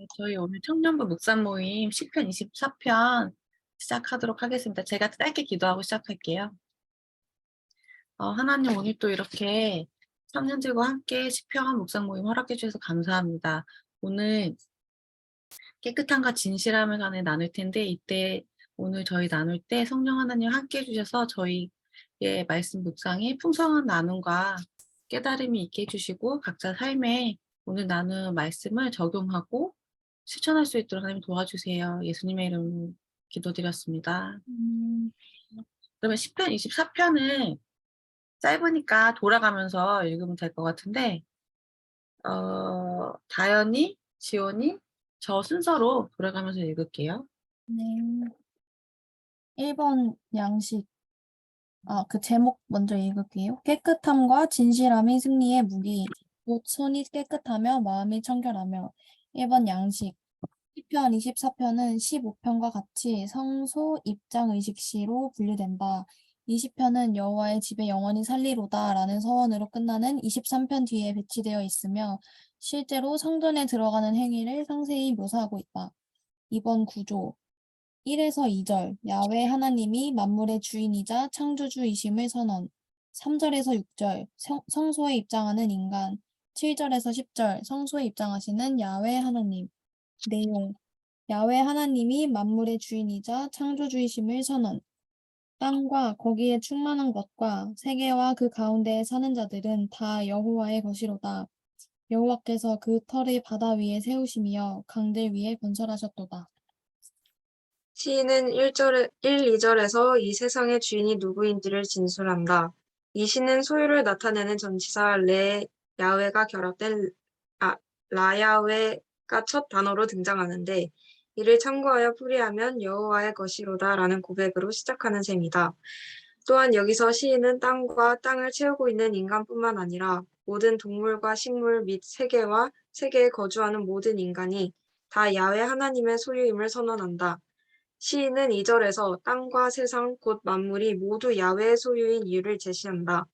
네, 저희 오늘 청년부 묵상 모임 시편 24편 시작하도록 하겠습니다. 제가 짧게 기도하고 시작할게요. 하나님 오늘 또 이렇게 청년들과 함께 시편 묵상 모임 허락해 주셔서 감사합니다. 오늘 깨끗함과 진실함을 간에 나눌 텐데 이때 오늘 저희 나눌 때 성령 하나님 함께 해 주셔서 저희의 말씀 묵상에 풍성한 나눔과 깨달음이 있게 해 주시고 각자 삶에 오늘 나눈 말씀을 적용하고 실천할 수 있도록 하나님 도와주세요. 예수님의 이름으로 기도드렸습니다. 그러면 시편 24편을 짧으니까 돌아가면서 읽으면 될 것 같은데 다현이, 지원이, 저 순서로 돌아가면서 읽을게요. 네. 1번 양식. 그 제목 먼저 읽을게요. 깨끗함과 진실함이 승리의 무기. 곧 손이 깨끗하며 마음이 청결하며. 1번 양식. 시편 24편은 15편과 같이 성소 입장 의식시로 분류된다. 20편은 여호와의 집에 영원히 살리로다 라는 서원으로 끝나는 23편 뒤에 배치되어 있으며 실제로 성전에 들어가는 행위를 상세히 묘사하고 있다. 2번 구조. 1에서 2절 야훼 하나님이 만물의 주인이자 창조주이심을 선언. 3절에서 6절 성소에 입장하는 인간. 7절에서 10절 성소에 입장하시는 야훼 하나님. 내용 야훼 하나님이 만물의 주인이자 창조주이심을 선언. 땅과 거기에 충만한 것과 세계와 그 가운데에 사는 자들은 다 여호와의 것이로다. 여호와께서 그 터를 바다 위에 세우시며 강들 위에 건설하셨도다. 시인은 2절에서 이 세상의 주인이 누구인지를 진술한다. 이 시는 소유를 나타내는 전치사 레 야훼가 결합된 라야훼가 첫 단어로 등장하는데 이를 참고하여 풀이하면 여호와의 것이로다 라는 고백으로 시작하는 셈이다. 또한 여기서 시인은 땅과 땅을 채우고 있는 인간뿐만 아니라 모든 동물과 식물 및 세계와 세계에 거주하는 모든 인간이 다 야훼 하나님의 소유임을 선언한다. 시인은 2절에서 땅과 세상 곧 만물이 모두 야훼의 소유인 이유를 제시한다.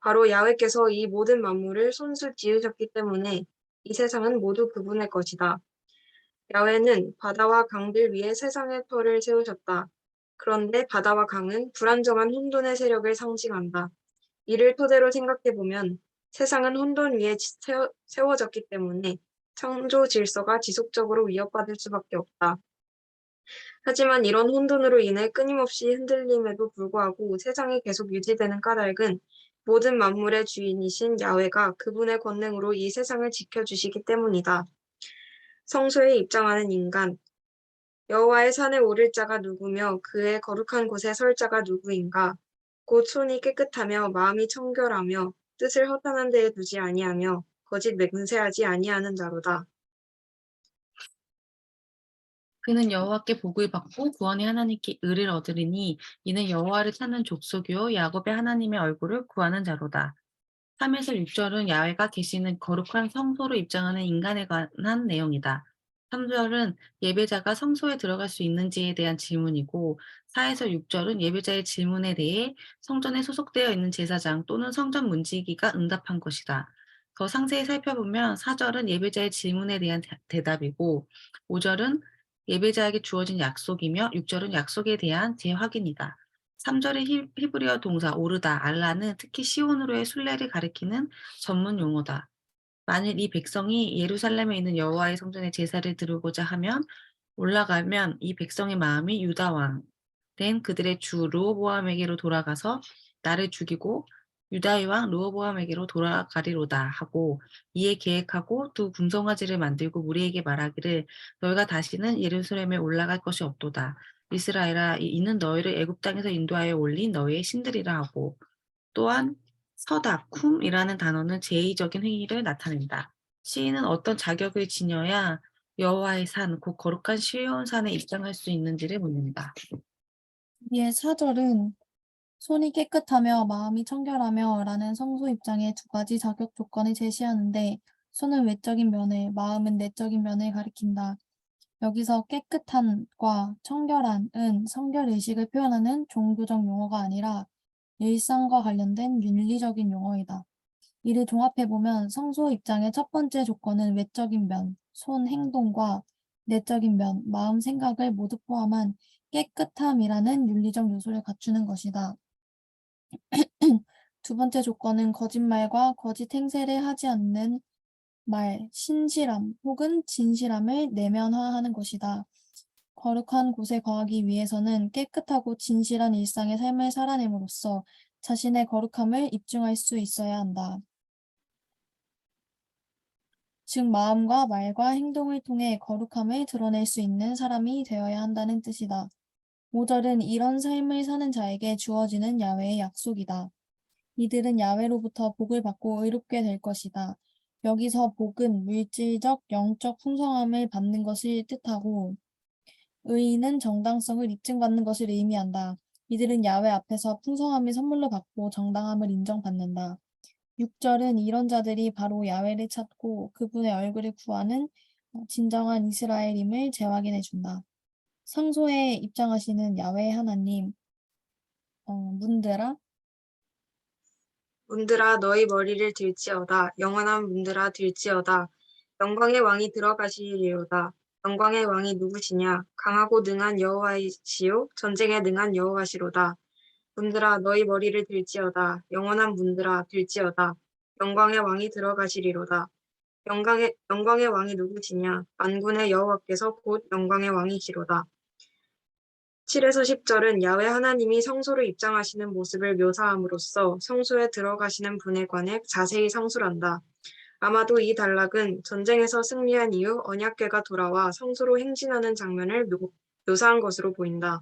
바로 야훼께서 이 모든 만물을 손수 지으셨기 때문에 이 세상은 모두 그분의 것이다. 야훼는 바다와 강들 위에 세상의 터를 세우셨다. 그런데 바다와 강은 불안정한 혼돈의 세력을 상징한다. 이를 토대로 생각해보면 세상은 혼돈 위에 세워졌기 때문에 창조 질서가 지속적으로 위협받을 수밖에 없다. 하지만 이런 혼돈으로 인해 끊임없이 흔들림에도 불구하고 세상이 계속 유지되는 까닭은 모든 만물의 주인이신 야훼가 그분의 권능으로 이 세상을 지켜주시기 때문이다. 성소에 입장하는 인간, 여호와의 산에 오를 자가 누구며 그의 거룩한 곳에 설 자가 누구인가? 곧 손이 깨끗하며 마음이 청결하며 뜻을 허탄한 데에 두지 아니하며 거짓 맹세하지 아니하는 자로다. 그는 여호와께 복을 받고 구원의 하나님께 의를 얻으리니 이는 여호와를 찾는 족속이요 야곱의 하나님의 얼굴을 구하는 자로다. 3에서 6절은 야훼가 계시는 거룩한 성소로 입장하는 인간에 관한 내용이다. 3절은 예배자가 성소에 들어갈 수 있는지에 대한 질문이고 4에서 6절은 예배자의 질문에 대해 성전에 소속되어 있는 제사장 또는 성전 문지기가 응답한 것이다. 더 상세히 살펴보면 4절은 예배자의 질문에 대한 대답이고 5절은 예배자에게 주어진 약속이며 6절은 약속에 대한 재확인이다. 3절의 히브리어 동사 오르다, 알라는 특히 시온으로의 순례를 가리키는 전문 용어다. 만일 이 백성이 예루살렘에 있는 여호와의 성전에 제사를 드리고자 하면 올라가면 이 백성의 마음이 유다 왕 된 그들의 주 르호보암에게로 돌아가서 나를 죽이고 유다의 왕 르호보암에게로 돌아가리로다 하고 이에 계획하고 두 금송아지를 만들고 무리에게 말하기를 너희가 다시는 예루살렘에 올라갈 것이 없도다. 이스라엘아 이는 너희를 애굽 땅에서 인도하여 올린 너희의 신들이라 하고 또한 서다 쿰이라는 단어는 제의적인 행위를 나타낸다. 시인은 어떤 자격을 지녀야 여호와의 산, 곧 거룩한 시온 산에 입장할 수 있는지를 묻는다. 이에 4절은 손이 깨끗하며 마음이 청결하며 라는 성소 입장의 두 가지 자격 조건을 제시하는데 손은 외적인 면을, 마음은 내적인 면을 가리킨다. 여기서 깨끗함과 청결함은 성결 의식을 표현하는 종교적 용어가 아니라 일상과 관련된 윤리적인 용어이다. 이를 종합해보면 성소 입장의 첫 번째 조건은 외적인 면, 손, 행동과 내적인 면, 마음, 생각을 모두 포함한 깨끗함이라는 윤리적 요소를 갖추는 것이다. 두 번째 조건은 거짓말과 거짓 행세를 하지 않는 말, 신실함 혹은 진실함을 내면화하는 것이다. 거룩한 곳에 거하기 위해서는 깨끗하고 진실한 일상의 삶을 살아냄으로써 자신의 거룩함을 입증할 수 있어야 한다. 즉, 마음과 말과 행동을 통해 거룩함을 드러낼 수 있는 사람이 되어야 한다는 뜻이다. 5절은 이런 삶을 사는 자에게 주어지는 야훼의 약속이다. 이들은 야훼로부터 복을 받고 의롭게 될 것이다. 여기서 복은 물질적, 영적 풍성함을 받는 것을 뜻하고 의인은 정당성을 입증받는 것을 의미한다. 이들은 야훼 앞에서 풍성함을 선물로 받고 정당함을 인정받는다. 6절은 이런 자들이 바로 야훼를 찾고 그분의 얼굴을 구하는 진정한 이스라엘임을 재확인해 준다. 상소에 입장하시는 야훼 하나님, 문드라, 문들아 너희 머리를 들지어다. 영원한 문들아 들지어다. 영광의 왕이 들어가시리로다. 영광의 왕이 누구시냐? 강하고 능한 여호와이시요 전쟁에 능한 여호와시로다. 문들아 너희 머리를 들지어다. 영원한 문들아 들지어다. 영광의 왕이 들어가시리로다. 영광의 왕이 누구시냐? 만군의 여호와께서 곧 영광의 왕이시로다. 7에서 10절은 야훼 하나님이 성소로 입장하시는 모습을 묘사함으로써 성소에 들어가시는 분에 관해 자세히 상술한다. 아마도 이 단락은 전쟁에서 승리한 이후 언약궤가 돌아와 성소로 행진하는 장면을 묘사한 것으로 보인다.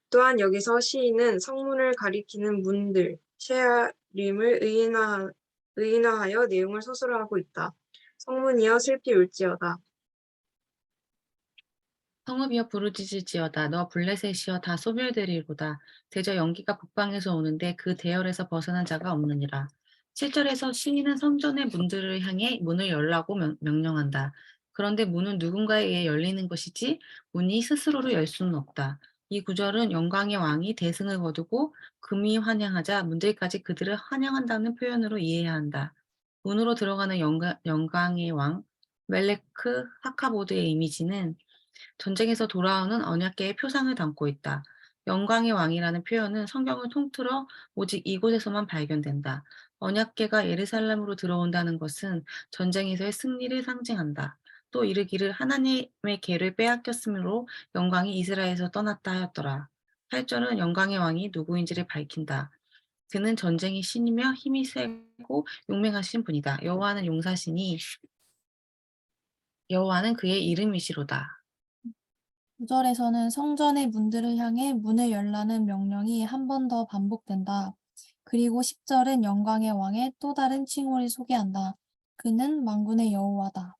또한 여기서 시인은 성문을 가리키는 문들, 쉐아림을 의인화하여 내용을 서술하고 있다. 성문이여 슬피 울지어다. 성읍이여 부르짖을지어다. 너 블레셋이여 다 소멸되리로다. 대저 연기가 북방에서 오는데 그 대열에서 벗어난 자가 없느니라. 7절에서 시인은 성전의 문들을 향해 문을 열라고 명령한다. 그런데 문은 누군가에 의해 열리는 것이지 문이 스스로로 열 수는 없다. 이 구절은 영광의 왕이 대승을 거두고 금이 환영하자 문들까지 그들을 환영한다는 표현으로 이해해야 한다. 문으로 들어가는 영광의 왕, 멜레크 하카보드의 이미지는 전쟁에서 돌아오는 언약궤의 표상을 담고 있다. 영광의 왕이라는 표현은 성경을 통틀어 오직 이곳에서만 발견된다. 언약궤가 예루살렘으로 들어온다는 것은 전쟁에서의 승리를 상징한다. 또 이르기를 하나님의 궤를 빼앗겼으므로 영광이 이스라엘에서 떠났다 하였더라. 8절은 영광의 왕이 누구인지를 밝힌다. 그는 전쟁의 신이며 힘이 세고 용맹하신 분이다. 여호와는 그의 이름이시로다. 9절에서는 성전의 문들을 향해 문을 열라는 명령이 한 번 더 반복된다. 그리고 10절은 영광의 왕의 또 다른 칭호를 소개한다. 그는 만군의 여호와다.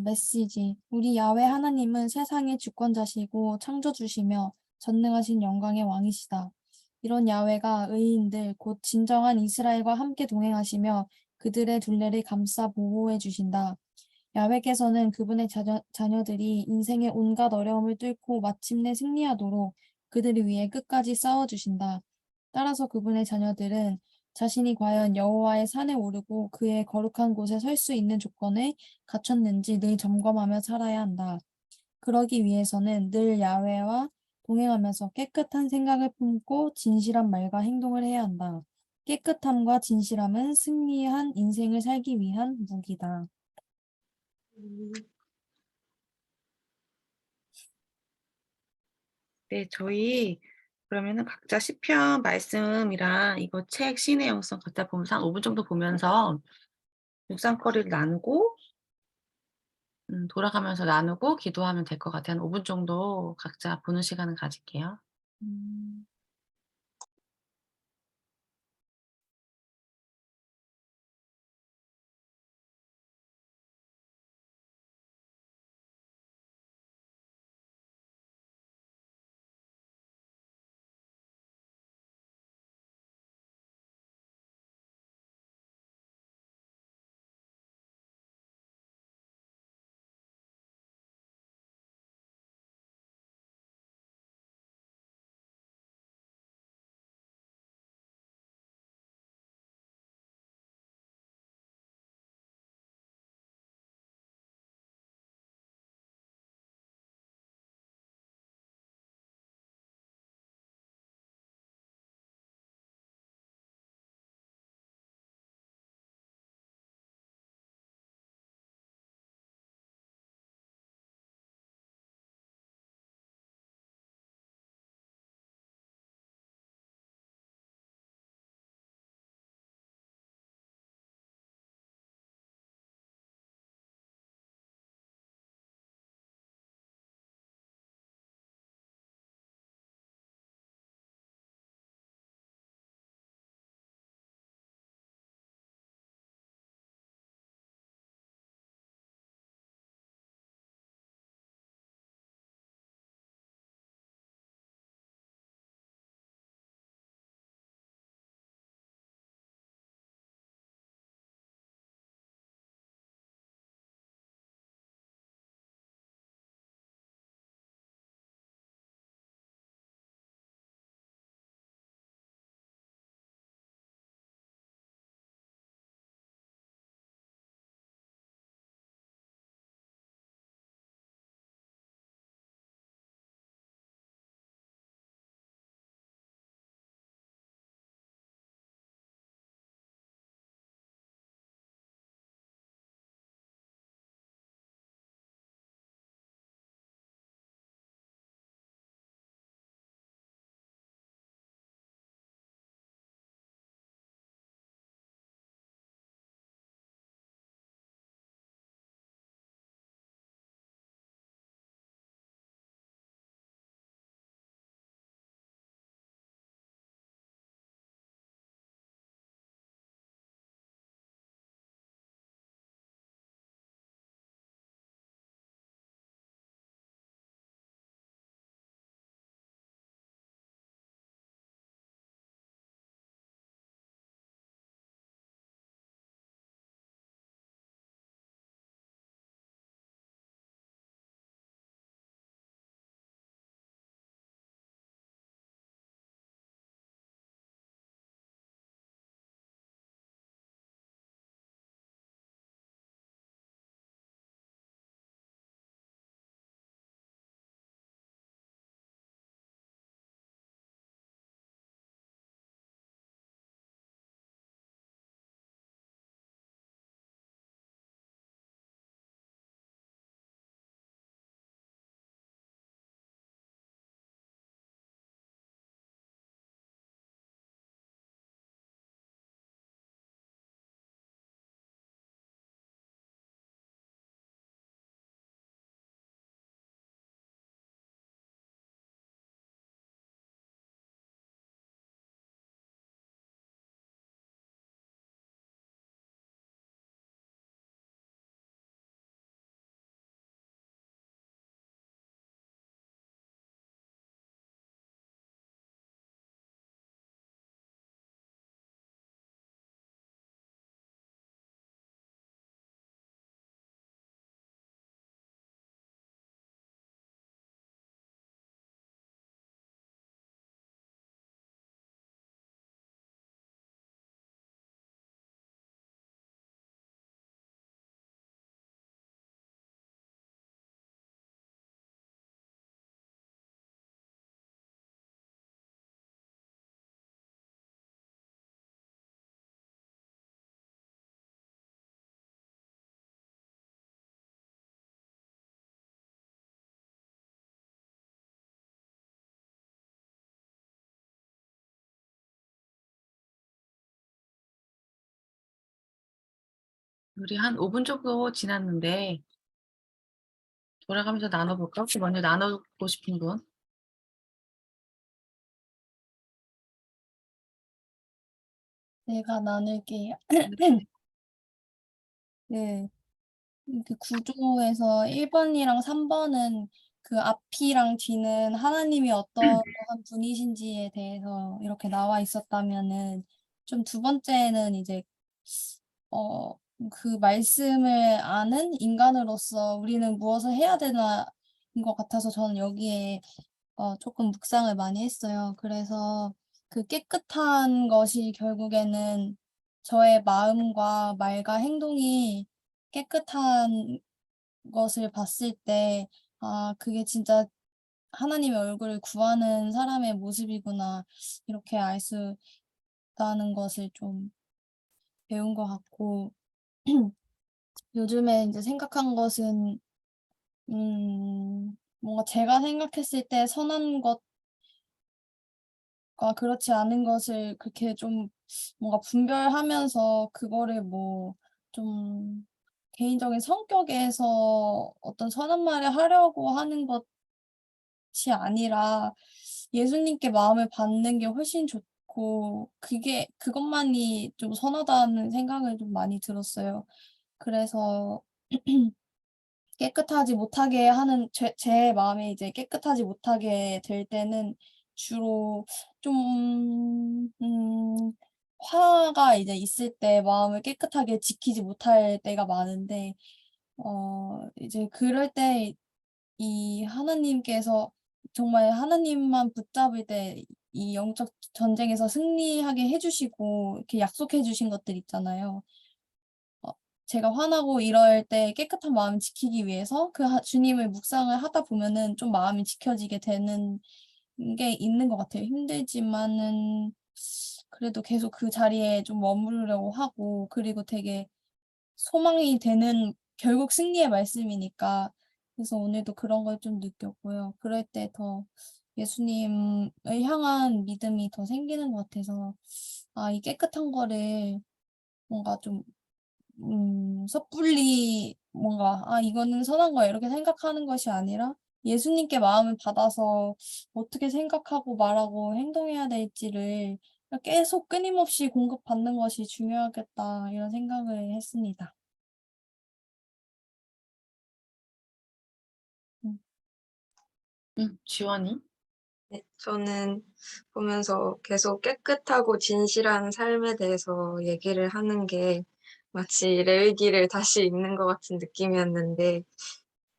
메시지. 우리 야훼 하나님은 세상의 주권자시고 창조주시며 전능하신 영광의 왕이시다. 이런 야훼가 의인들, 곧 진정한 이스라엘과 함께 동행하시며 그들의 둘레를 감싸 보호해 주신다. 야훼께서는 그분의 자녀들이 인생의 온갖 어려움을 뚫고 마침내 승리하도록 그들을 위해 끝까지 싸워주신다. 따라서 그분의 자녀들은 자신이 과연 여호와의 산에 오르고 그의 거룩한 곳에 설 수 있는 조건을 갖췄는지 늘 점검하며 살아야 한다. 그러기 위해서는 늘 야훼와 동행하면서 깨끗한 생각을 품고 진실한 말과 행동을 해야 한다. 깨끗함과 진실함은 승리한 인생을 살기 위한 무기다. 네, 저희 그러면은 각자 시편 말씀이랑 이거 책 시인의 영성 갖다 보면서 한 5분 정도 보면서 묵상거리를 나누고 돌아가면서 나누고 기도하면 될 것 같아요. 한 5분 정도 각자 보는 시간을 가질게요. 음. 우리 한 5분 정도 지났는데 돌아가면서 나눠볼까? 혹시 먼저 나누고 싶은 분? 내가 나눌게요. 네. 네. 그 구조에서 1번이랑 3번은 그 앞이랑 뒤는 하나님이 어떠한 분이신지에 대해서 이렇게 나와 있었다면은 좀 두 번째는 이제 그 말씀을 아는 인간으로서 우리는 무엇을 해야 되나인 것 같아서 저는 여기에 조금 묵상을 많이 했어요. 그래서 그 깨끗한 것이 결국에는 저의 마음과 말과 행동이 깨끗한 것을 봤을 때 '아 그게 진짜 하나님의 얼굴을 구하는 사람의 모습이구나.' 이렇게 알 수 있다는 것을 좀 배운 것 같고 요즘에 인제 생각한 것은 뭔가 제가 생각했을 때 선한 것과 그렇지 않은 것을 그렇게 좀 뭔가 분별하면서 그거를 뭐 좀 개인적인 성격에서 어떤 선한 말을 하려고 하는 것이 아니라 예수님께 마음을 받는 게 훨씬 좋고 그것만이 좀 선하다는 생각을 좀 많이 들었어요. 그래서 깨끗하지 못하게 하는 제 마음이 이제 깨끗하지 못하게 될 때는 주로 좀 화가 이제 있을 때 마음을 깨끗하게 지키지 못할 때가 많은데 이제 그럴 때 이 하나님께서 정말 하나님만 붙잡을 때 이 영적 전쟁에서 승리하게 해 주시고 이렇게 약속해 주신 것들 있잖아요. 어 제가 화나고 이럴 때 깨끗한 마음을 지키기 위해서 그 주님을 묵상을 하다 보면은 좀 마음이 지켜지게 되는 게 있는 것 같아요. 힘들지만은 그래도 계속 그 자리에 좀 머무르려고 하고 그리고 되게 소망이 되는 결국 승리의 말씀이니까 그래서 오늘도 그런 걸 좀 느꼈고요. 그럴 때 더 예수님을 향한 믿음이 더 생기는 것 같아서 이 깨끗한 거를 뭔가 좀 섣불리 뭔가 '아 이거는 선한 거야.' 이렇게 생각하는 것이 아니라 예수님께 마음을 받아서 어떻게 생각하고 말하고 행동해야 될지를 계속 끊임없이 공급받는 것이 중요하겠다 이런 생각을 했습니다. 음. 지원이? 네, 저는 보면서 계속 깨끗하고 진실한 삶에 대해서 얘기를 하는 게 마치 레위기를 다시 읽는 것 같은 느낌이었는데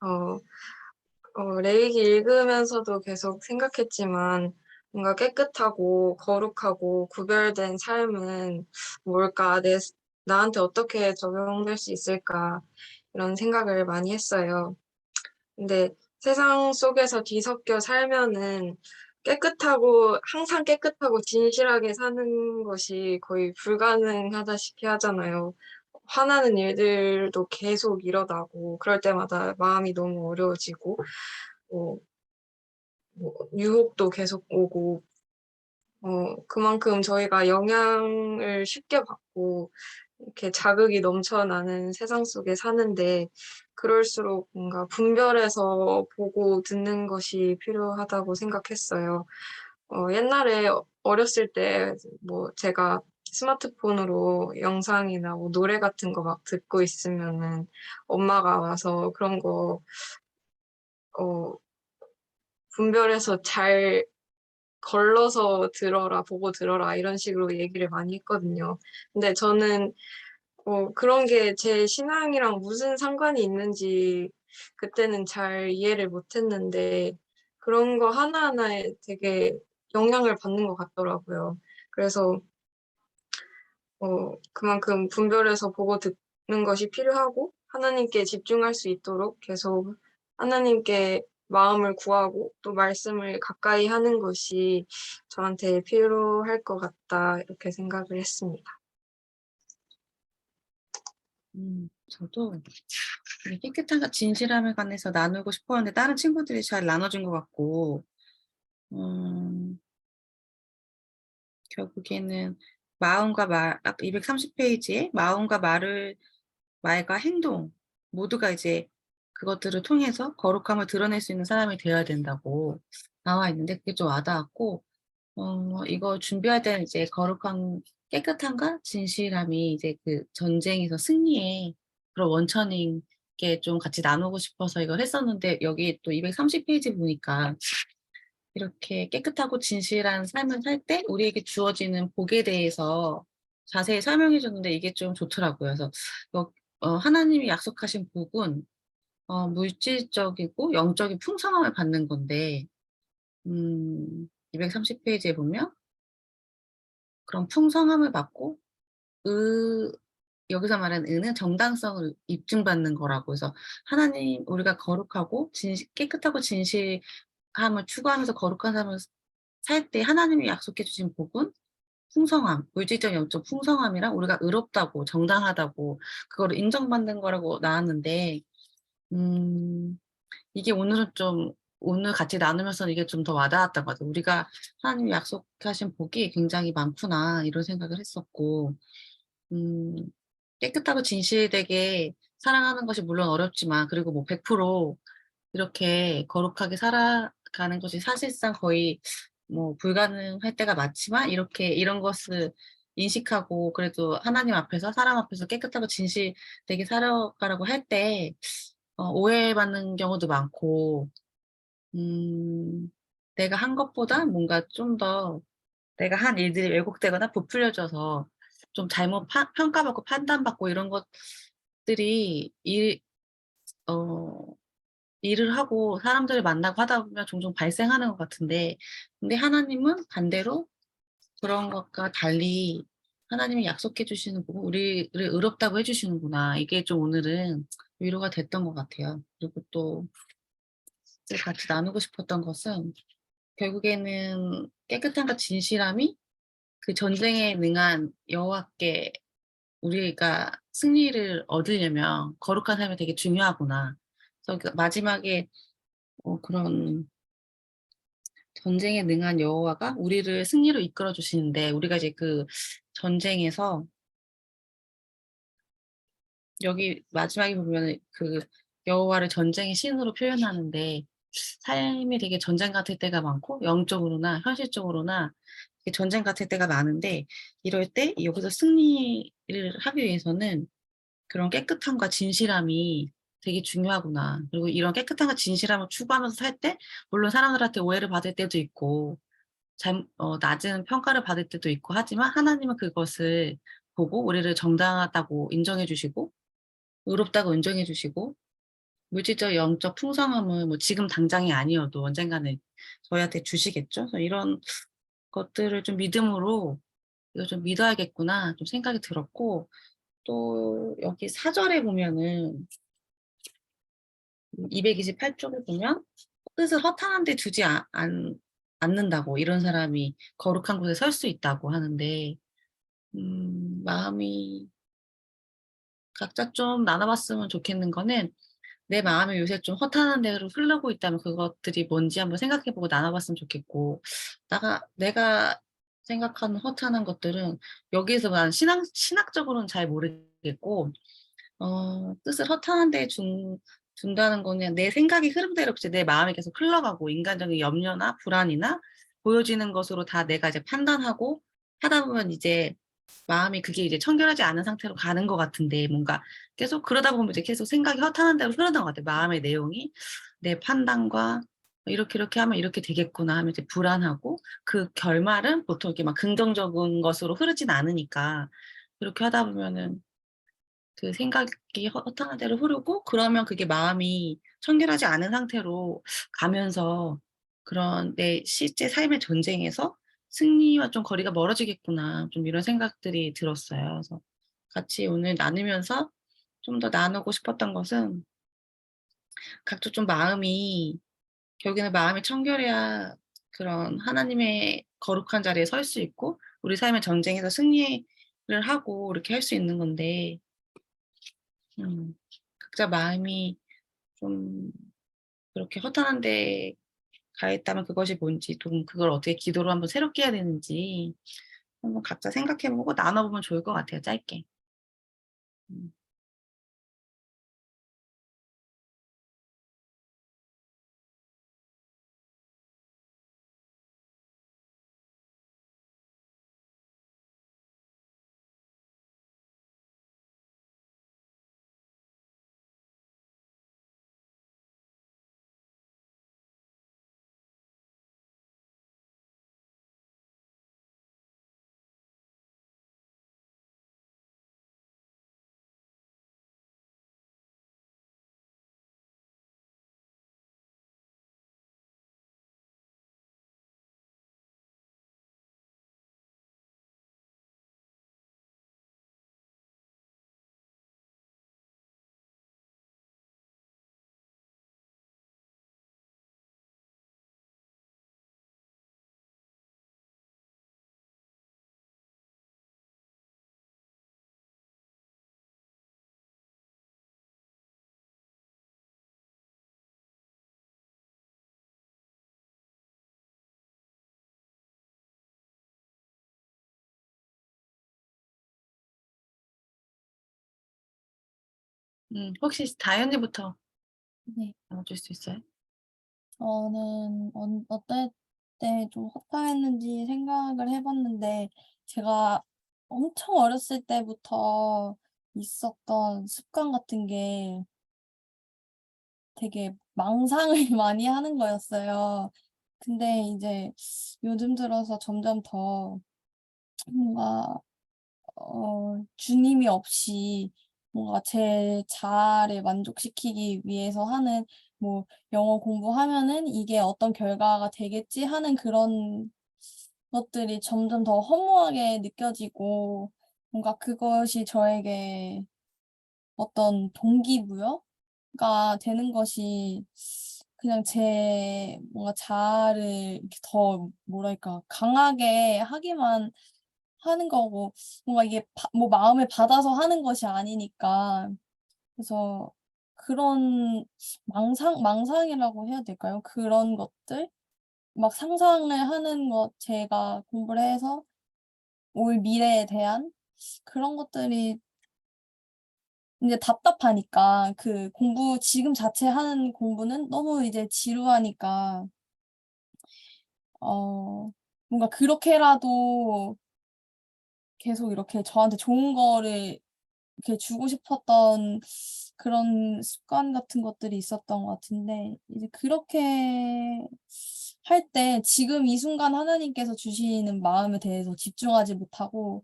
어 레위기 읽으면서도 계속 생각했지만 뭔가 깨끗하고 거룩하고 구별된 삶은 뭘까? 나한테 어떻게 적용될 수 있을까? 이런 생각을 많이 했어요. 근데 세상 속에서 뒤섞여 살면은 항상 깨끗하고 진실하게 사는 것이 거의 불가능하다시피 하잖아요. 화나는 일들도 계속 일어나고 그럴 때마다 마음이 너무 어려워지고 뭐 유혹도 계속 오고 그만큼 저희가 영향을 쉽게 받고 이렇게 자극이 넘쳐나는 세상 속에 사는데 그럴수록 뭔가 분별해서 보고 듣는 것이 필요하다고 생각했어요. 옛날에 어렸을 때 뭐 제가 스마트폰으로 영상이나 뭐 노래 같은 거 막 듣고 있으면은 엄마가 와서 그런 거 어 분별해서 잘 걸러서 들어라, 보고 들어라 이런 식으로 얘기를 많이 했거든요. 근데 저는 그런 게 제 신앙이랑 무슨 상관이 있는지 그때는 잘 이해를 못 했는데 그런 거 하나하나에 되게 영향을 받는 것 같더라고요. 그래서 그만큼 분별해서 보고 듣는 것이 필요하고 하나님께 집중할 수 있도록 계속 하나님께 마음을 구하고 또 말씀을 가까이 하는 것이 저한테 필요할 것 같다 이렇게 생각을 했습니다. 저도 이 깨끗함과 진실함에 관해서 나누고 싶었는데 다른 친구들이 잘 나눠준 것 같고 결국에는 마음과 말 아까 230 페이지에 마음과 말을 말과 행동 모두가 이제 그것들을 통해서 거룩함을 드러낼 수 있는 사람이 되어야 된다고 나와 있는데 그게 좀 와닿았고 이거 준비할 때는 이제 거룩함 깨끗함과 진실함이 이제 그 전쟁에서 승리의 그런 원천인 게 좀 같이 나누고 싶어서 이걸 했었는데 여기 또 230 페이지 보니까 이렇게 깨끗하고 진실한 삶을 살 때 우리에게 주어지는 복에 대해서 자세히 설명해 줬는데 이게 좀 좋더라고요. 그래서 하나님이 약속하신 복은 물질적이고 영적인 풍성함을 받는 건데 230 페이지에 보면 그런 풍성함을 받고 의 여기서 말하는 의는 정당성을 입증받는 거라고 해서 하나님 우리가 거룩하고 깨끗하고 진실함을 추구하면서 거룩한 삶을 살 때 하나님이 약속해 주신 복은 풍성함, 물질적 영적 풍성함이랑 우리가 의롭다고 정당하다고 그거를 인정받는 거라고 나왔는데 음 이게 오늘 같이 나누면서 이게 좀 더 와닿았던 것 같아요. 우리가 하나님이 약속하신 복이 굉장히 많구나 이런 생각을 했었고 음 깨끗하고 진실되게 사랑하는 것이 물론 어렵지만 그리고 뭐 100% 이렇게 거룩하게 살아가는 것이 사실상 거의 뭐 불가능할 때가 많지만 이렇게 이런 것을 인식하고 그래도 하나님 앞에서 사람 앞에서 깨끗하고 진실되게 살아가라고 할 때 오해받는 경우도 많고 내가 한 것보다 뭔가 좀 더 내가 한 일들이 왜곡되거나 부풀려져서 좀 잘못 평가받고 판단받고 이런 것들이 어 일을 하고 사람들을 만나고 하다 보면 종종 발생하는 것 같은데 근데 하나님은 반대로 그런 것과 달리 하나님이 약속해 주시는 거고 우리를 의롭다고 해 주시는구나. 이게 좀 오늘은 위로가 됐던 것 같아요. 그리고 또 같이 나누고 싶었던 것은 결국에는 깨끗함과 진실함이 그 전쟁에 능한 여호와께 우리가 승리를 얻으려면 거룩한 삶이 되게 중요하구나. 그래서 그 마지막에 그런 전쟁에 능한 여호와가 우리를 승리로 이끌어 주시는데 우리가 이제 그 전쟁에서 여기 마지막에 보면은 그 여호와를 전쟁의 신으로 표현하는데 삶이 되게 전쟁 같을 때가 많고 영적으로나 현실적으로나 이렇게 전쟁 같을 때가 많은데 이럴 때 여기서 승리를 하기 위해서는 그런 깨끗함과 진실함이 되게 중요하구나. 그리고 이런 깨끗함과 진실함을 추구하면서 살 때 물론 사람들한테 오해를 받을 때도 있고 낮은 평가를 받을 때도 있고 하지만 하나님은 그것을 보고 우리를 정당하다고 인정해 주시고 의롭다고 인정해 주시고 물질적 영적 풍성함은 뭐 지금 당장이 아니어도 언젠가는 저희한테 주시겠죠. 그래서 이런 것들을 좀 믿음으로 '이거 좀 믿어야겠구나.' 좀 생각이 들었고 또 여기 4 절에 보면은 228 쪽에 보면 뜻을 허탄한 데 두지 않는다고 이런 사람이 거룩한 곳에 설 수 있다고 하는데 마음이 각자 좀 나눠 봤으면 좋겠는 거는 내 마음이 요새 좀 허탄한 데로 흐르고 있다면 그것들이 뭔지 한번 생각해 보고 나눠 봤으면 좋겠고 내가 생각하는 허탄한 것들은 여기에서 말하는 신학적으로는 잘 모르겠고 뜻을 허탄한 데에 둔다는 거는 내 생각의 흐름대로 이제 내 마음이 계속 흘러가고 인간적인 염려나 불안이나 보여지는 것으로 다 내가 이제 판단하고 하다 보면 이제 마음이 그게 이제 청결하지 않은 상태로 가는 것 같은데 뭔가 계속 그러다 보면 이제 계속 생각이 허탄한 대로 흐르는 것 같아요. 마음의 내용이 내 판단과 '이렇게, 이렇게 하면 이렇게 되겠구나.' 하면 이제 불안하고 그 결말은 보통 이렇게 막 긍정적인 것으로 흐르진 않으니까 그렇게 하다 보면은 그 생각이 허탄한 대로 흐르고 그러면 그게 마음이 청결하지 않은 상태로 가면서 그런 '내 실제 삶의 전쟁에서 승리와 좀 거리가 멀어지겠구나.' 좀 이런 생각들이 들었어요. 그래서 같이 오늘 나누면서 좀 더 나누고 싶었던 것은 각자 좀 마음이 결국에는 마음이 청결해야 그런 하나님의 거룩한 자리에 설 수 있고 우리 삶의 전쟁에서 승리를 하고 이렇게 할 수 있는 건데 각자 마음이 좀 그렇게 허탄한 데 가 있다면 그것이 뭔지 좀 그걸 어떻게 기도로 한번 새롭게 해야 되는지 한번 각자 생각해 보고 나눠 보면 좋을 것 같아요, 짧게. 음. 혹시 다현이부터 네. 나눠줄 수 있어요? 저는 어떨 때 좀 허탈했는지 생각을 해 봤는데 제가 엄청 어렸을 때부터 있었던 습관 같은 게 되게 망상을 많이 하는 거였어요. 근데 이제 요즘 들어서 점점 더 뭔가 주님이 없이 뭔가 제 자아를 만족시키기 위해서 하는 뭐 '영어 공부하면은 이게 어떤 결과가 되겠지.' 하는 그런 것들이 점점 더 허무하게 느껴지고 뭔가 그것이 저에게 어떤 동기부여가 되는 것이 그냥 제 뭔가 자아를 이렇게 더 뭐랄까 강하게 하기만 하는 거고 뭔가 이게 뭐 마음을 받아서 하는 것이 아니니까. 그래서 그런 망상이라고 해야 될까요? 그런 것들? 막 상상을 하는 것 제가 공부를 해서 올 미래에 대한 그런 것들이 인제 답답하니까 그 공부 지금 자체 하는 공부는 너무 이제 지루하니까 어 뭔가 그렇게라도 계속 이렇게 저한테 좋은 거를 이렇게 주고 싶었던 그런 습관 같은 것들이 있었던 것 같은데 이제 그렇게 할 때 지금 이 순간 하나님께서 주시는 마음에 대해서 집중하지 못하고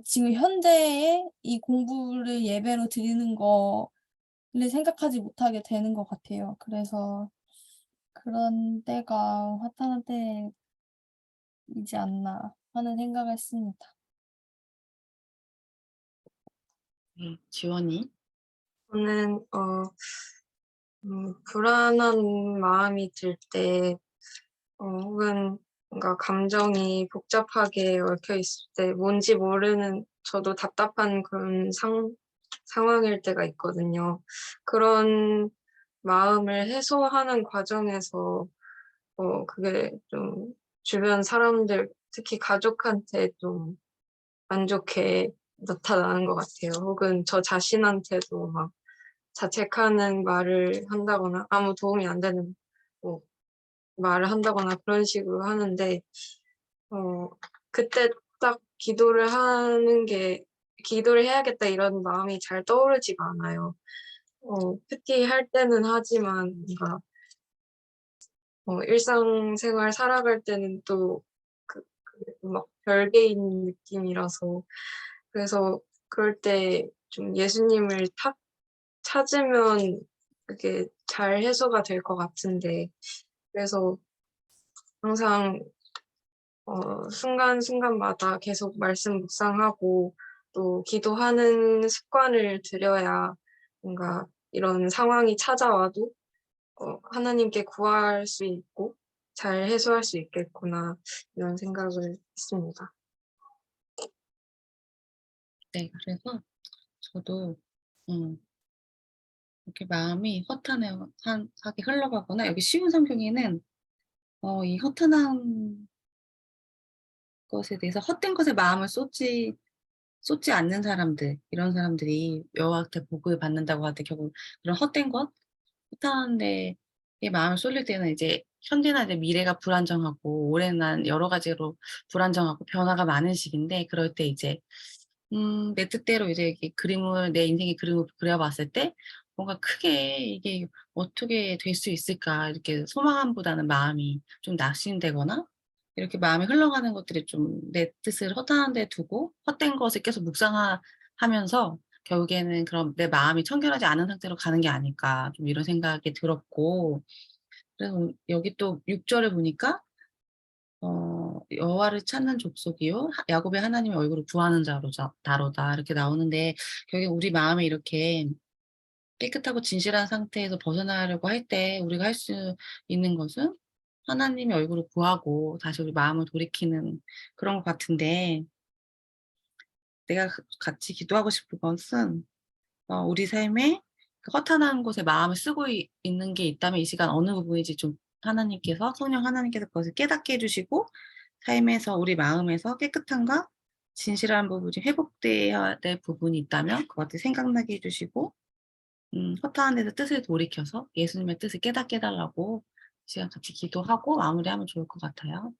지금 현재의 이 공부를 예배로 드리는 거를 생각하지 못하게 되는 것 같아요. 그래서 그런 때가 화창한 때이지 않나 하는 생각을 했습니다. 지원이. 저는 불안한 마음이 들 때 혹은 뭔가 감정이 복잡하게 얽혀 있을 때 뭔지 모르는 저도 답답한 그런 상황일 때가 있거든요. 그런 마음을 해소하는 과정에서 그게 좀 주변 사람들 특히 가족한테 좀 안 좋게 나타나는 것 같아요. 혹은 저 자신한테도 막 자책하는 말을 한다거나 아무 도움이 안 되는 뭐 말을 한다거나 그런 식으로 하는데 어 그때 딱 기도를 해야겠다 이런 마음이 잘 떠오르지가 않아요. PT 할 때는 하지만 뭔가 일상생활 살아갈 때는 또 막 별개인 느낌이라서 그래서 그럴 때 좀 예수님을 탁 찾으면 그게 잘 해소가 될 것 같은데 그래서 항상 순간순간마다 계속 말씀 묵상하고 또 기도하는 습관을 들여야 뭔가 이런 상황이 찾아와도 하나님께 구할 수 있고 잘 해소할 수 있겠구나 이런 생각을 했습니다. 네. 그래서 저도 음 이렇게 마음이 허탄하게 흘러가거나 여기 쉬운 성경에는 이 허탄한 것에 대해서 헛된 것에 마음을 쏟지 않는 사람들, 이런 사람들이 여호와한테 복을 받는다고 하는데 결국 그런 헛된 것, 허탄한 데에 마음을 쏠릴 때는 이제 현재나 이제 미래가 불안정하고 올해는 여러 가지로 불안정하고 변화가 많은 시기인데 그럴 때 이제 내 뜻대로 이제 이렇게 내 인생의 그림을 그려 봤을 때 뭔가 크게 '이게 어떻게 될 수 있을까.' 이렇게 소망함보다는 마음이 좀 낙심되거나 이렇게 마음이 흘러가는 것들이 좀 내 뜻을 허탄한 데 두고 헛된 것을 계속 하면서 결국에는 그럼 '내 마음이 청결하지 않은 상태로 가는 게 아닐까.' 좀 이런 생각이 들었고 그래서 여기 또 6 절을 보니까 "여호와를 찾는 족속이요 야곱의 하나님의 얼굴을 구하는 다로다." 이렇게 나오는데 결국에 우리 마음이 이렇게 깨끗하고 진실한 상태에서 벗어나려고 할 때 우리가 할 수 있는 것은 하나님의 얼굴을 구하고 다시 우리 마음을 돌이키는 그런 것 같은데 내가 같이 기도하고 싶은 것은 우리 삶에 그 허탄한 곳에 마음을 쓰고 있는 게 있다면 이 시간 어느 부분인지 좀 성령 하나님께서 그것을 깨닫게 해 주시고 삶에서 우리 마음에서 깨끗함과 진실한 부분이 회복돼야 될 부분이 있다면 그것들 생각나게 해 주시고 허탄한 데서 뜻을 돌이켜서 예수님의 뜻을 깨닫게 해 달라고 시간 같이 기도하고 마무리하면 좋을 것 같아요.